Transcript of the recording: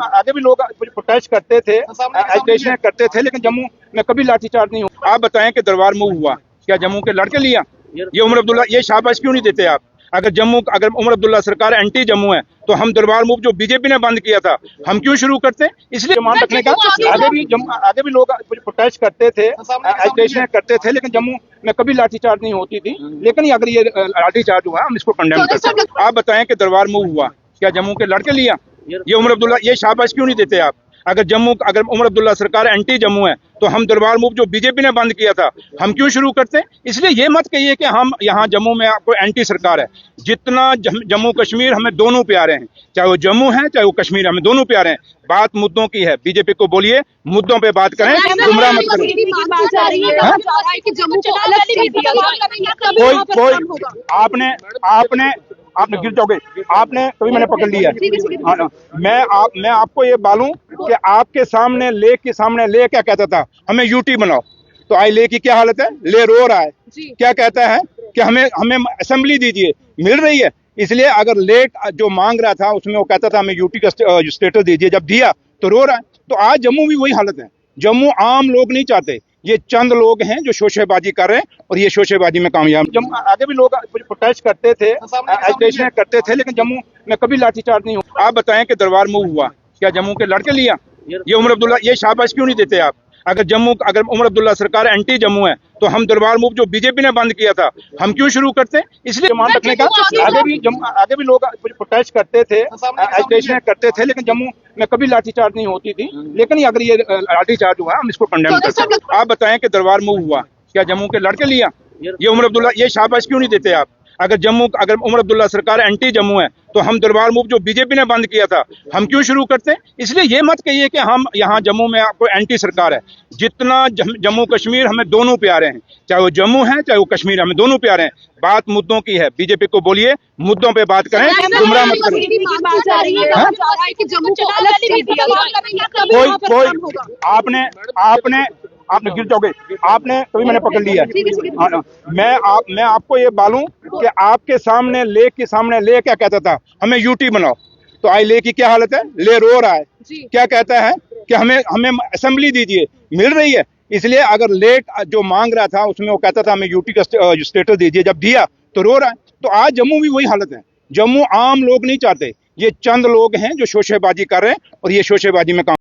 आगे भी लोग प्रोटेस्ट करते थे, एजिटेशन करते थे, लेकिन जम्मू में कभी लाठीचार्ज नहीं हुआ। आप बताएं कि दरबार मूव हुआ, क्या जम्मू के लड़के लिया? ये उमर अब्दुल्ला, ये शाबाश क्यों नहीं देते आप? अगर उमर अब्दुल्ला सरकार एंटी जम्मू है तो हम दरबार मूव जो बीजेपी ने बंद किया था हम क्यों शुरू करते? इसलिए मान रखने का आगे भी लोग प्रोटेस्ट करते थे, एजिटेशन करते थे, लेकिन जम्मू में कभी लाठीचार्ज नहीं होती थी। लेकिन अगर ये लाठीचार्ज हुआ हम इसको कंडेम करते हैं। आप बताएं कि दरबार मूव हुआ, क्या जम्मू के लड़के लिया? ये उमर अब्दुल्ला, ये शाबाश क्यों नहीं देते आप? अगर उमर अब्दुल्ला सरकार एंटी जम्मू है तो हम दरबार मूव जो बीजेपी ने बंद किया था हम क्यों शुरू करते? इसलिए ये मत कहिए कि हम यहाँ जम्मू में आपको एंटी सरकार है। जितना जम्मू कश्मीर हमें दोनों प्यारे हैं, चाहे वो जम्मू है चाहे वो कश्मीर है, हमें दोनों प्यारे हैं। बात मुद्दों की है, बीजेपी को बोलिए मुद्दों पे बात करें, गुमराह मत करें। कोई आपने गिर जाओगे, आपने कभी मैंने पकड़ लिया। मैं आपको ये बोलूं कि आपके सामने ले क्या कहता था, हमें यूटी बनाओ, तो आई ले की क्या हालत है? ले रो रहा है, क्या कहता है कि हमें असेंबली दीजिए, मिल रही है। इसलिए अगर लेक जो मांग रहा था उसमें वो कहता था हमें यूटी का स्टेटस दीजिए, जब दिया तो रो रहा है। तो आज जम्मू भी वही हालत है। जम्मू आम लोग नहीं चाहते, ये चंद लोग हैं जो शोशेबाजी कर रहे हैं और ये शोशेबाजी में कामयाब। जम्मू आगे भी लोग प्रोटेस्ट करते थे, एजिटेशन करते थे, लेकिन जम्मू में कभी लाठीचार्ज नहीं हुआ। आप बताएं कि दरबार मूव हुआ, क्या जम्मू के लड़के लिया? ये उमर अब्दुल्ला, ये शाबाश क्यों नहीं देते आप? अगर उमर अब्दुल्ला सरकार एंटी जम्मू है तो हम दरबार मूव जो बीजेपी ने बंद किया था हम क्यों शुरू करते? इसलिए मान रखने का आगे भी लोग प्रोटेस्ट करते थे, एजिटेशन करते थे, लेकिन जम्मू में कभी लाठीचार्ज नहीं होती थी। लेकिन अगर ये लाठीचार्ज हुआ हम इसको कंडेम करते हैं। आप बताएं कि दरबार मूव हुआ, क्या जम्मू के लड़के लिया? ये उमर अब्दुल्ला, ये शाबाश क्यों नहीं देते आप? अगर उमर अब्दुल्ला सरकार एंटी जम्मू है तो हम दरबार मूव जो बीजेपी ने बंद किया था हम क्यों शुरू करते? इसलिए ये मत कहिए कि हम यहाँ जम्मू में आपको एंटी सरकार है। जितना जम्मू कश्मीर हमें दोनों प्यारे हैं, चाहे वो जम्मू है चाहे वो कश्मीर है, हमें दोनों प्यारे हैं। बात मुद्दों की है, बीजेपी को बोलिए मुद्दों पे बात करें, गुमराह मत करें। आपने गिर जाओगे, आपने कभी मैंने पकड़ लिया। मैं आपको ये बोलूं कि आपके सामने ले क्या कहता था, हमें यूटी बनाओ, तो आई ले की क्या हालत है? ले रो रहा है, क्या कहता है कि हमें असेंबली दीजिए, मिल रही है। इसलिए अगर लेक जो मांग रहा था उसमें वो कहता था हमें यूटी का स्टेटस दीजिए, जब दिया तो रो रहा है। तो आज जम्मू भी वही हालत है। जम्मू आम लोग नहीं चाहते, ये चंद लोग हैं जो शोशेबाजी कर रहे हैं और ये शोशेबाजी में काम